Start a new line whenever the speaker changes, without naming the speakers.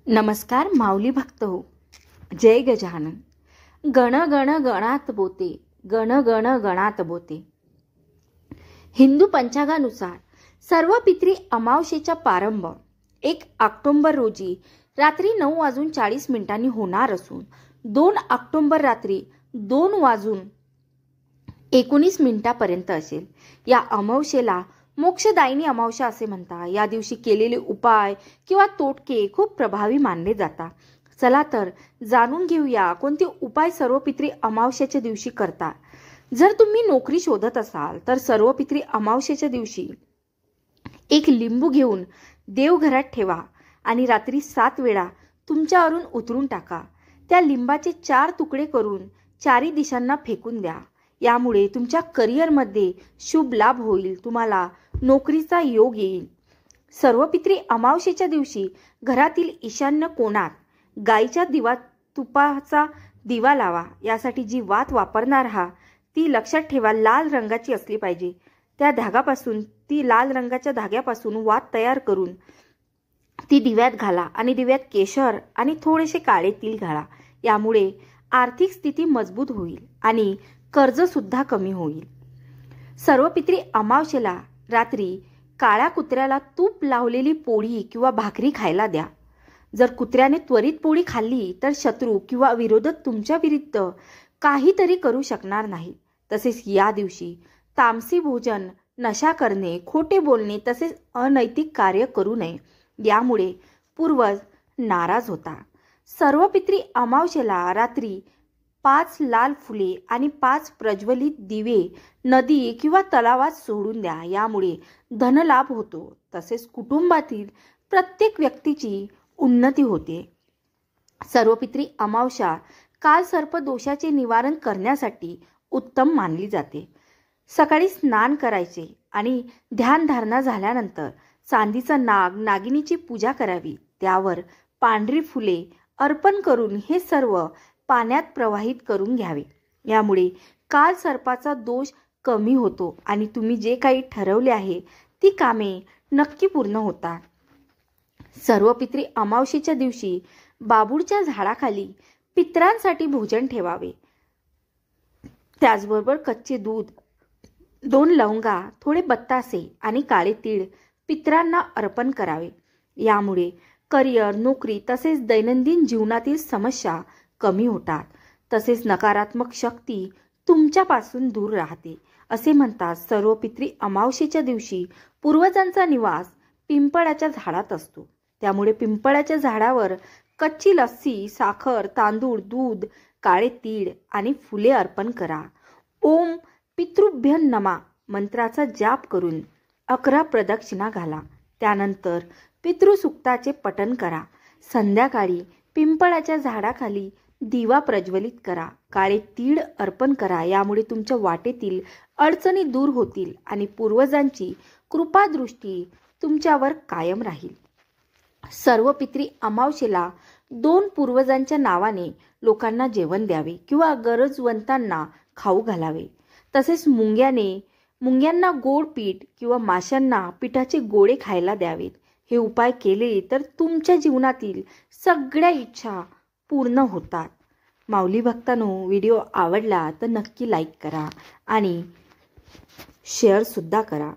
नमस्कार माऊली भक्त हो. जय गजानन. गण गण गणात बोते, गण गण गणात बोते. हिंदू पंचांगानुसार सर्व पितरी अमावस्येचा प्रारंभ 1 ऑक्टोबर रोजी रात्री 9:40 होणार असून 2 ऑक्टोबर रात्री 2:19 पर्यंत असेल. या अमावस्येला मोक्षदायिनी अमावस्या असे म्हणतात. या दिवशी केलेले उपाय किंवा तोटके खूप प्रभावी मानले जातात. चला तर जाणून घेऊया कोणते उपाय सर्व पितरी अमावस्येच्या दिवशी करतात. जर तुम्ही नोकरी शोधत असाल तर सर्व पितरी अमावस्येच्या दिवशी एक लिंबू घेऊन देवघरात ठेवा आणि रात्री 7 वेळा तुमच्यावरून उतरून टाका. त्या लिंबाचे 4 तुकडे करून 4 दिशांना फेकून द्या. यामुळे तुमच्या करिअरमध्ये शुभ लाभ होईल. तुम्हाला नोकरीचा योग येईल. सर्व पितरी अमावस्येच्या दिवशी घरातील ईशान्य कोणात गाईच्या तुपाचा दिवा लावा. यासाठी जी वात वापरणार आहात ती लक्षात ठेवा, लाल रंगाची असली पाहिजे. ती लाल रंगाच्या धाग्यापासून वात तयार करून ती दिव्यात घाला आणि दिव्यात केशर आणि थोडेसे काळे तीळ घाला. यामुळे आर्थिक स्थिती मजबूत होईल आणि कर्ज सुद्धा कमी होईल. सर्व पितरी अमावस्येला रात्री काळ्या कुत्र्याला तूप लावलेली पोळी किंवा भाकरी खायला द्या. जर कुत्र्याने त्वरित पोळी खाल्ली तर शत्रू किंवा विरोधक तुमच्या विरुद्ध काहीतरी करू शकणार नाही. तसेच या दिवशी तामसी भोजन, नशा करणे, खोटे बोलणे तसेच अनैतिक कार्य करू नये. यामुळे पूर्वज नाराज होतात. सर्व पितरी अमावस्येला रात्री 5 लाल फुले आणि 5 प्रज्वलित दिवे नदी किंवा तलावात सोडून द्या. यामुळे धनलाभ होतो. तसेच कुटुंबातील प्रत्येक व्यक्तीची उन्नती होते. सर्व पितरी अमावस्या कालसर्प दोषाचे निवारण करण्यासाठी उत्तम मानली जाते. सकाळी स्नान करायचे आणि ध्यानधारणा झाल्यानंतर चांदीचा नाग, नागिनीची पूजा करावी. त्यावर पांढरी फुले अर्पण करून हे सर्व पाण्यात प्रवाहित करून घ्यावे. यामुळे कालसर्पाचा दोष कमी होतो आणि तुम्ही जे काही ठरवले आहे ती कामे नक्की पूर्ण होतात. सर्व पितरी अमावस्येच्या दिवशी बाबूळच्या झाडाखाली पितरांसाठी भोजन ठेवावे. त्याचबरोबर कच्चे दूध, 2 लवंगा, थोडे बत्तासे आणि काळे तीळ पितरांना अर्पण करावे. यामुळे करिअर, नोकरी तसेच दैनंदिन जीवनातील समस्या कमी होतात. तसेच नकारात्मक शक्ती तुमच्यापासून दूर राहते. असे म्हणतात सर्व पितरी अमावस्येच्या दिवशी पूर्वजांचा निवास पिंपळाच्या झाडात असतो. त्यामुळे पिंपळाच्या झाडावर कच्ची लस्सी, साखर, तांदूळ, दूध, काळे तीळ आणि फुले अर्पण करा. ओम पितृभ्य नमा मंत्राचा जाप करून 11 प्रदक्षिणा घाला. त्यानंतर पितृसूक्ताचे पठण करा. संध्याकाळी पिंपळाच्या झाडाखाली दिवा प्रज्वलित करा. काळे तीळ अर्पण करा. यामुळे तुमच्या वाटेतील अडचणी दूर होतील आणि पूर्वजांची कृपादृष्टी तुमच्यावर कायम राहील. सर्व पितरी अमावस्येला 2 पूर्वजांच्या नावाने लोकांना जेवण द्यावे किंवा गरजवंतांना खाऊ घालावे. तसेच मुंग्यांना गोड पीठ किंवा माशांना पिठाचे गोळे खायला द्यावेत. हे उपाय केले तर तुमच्या जीवनातील सगळ्या इच्छा पूर्ण होतात. माऊली भक्तांनो, व्हिडिओ आवडला तर नक्की लाईक करा आणि शेअर सुद्धा करा.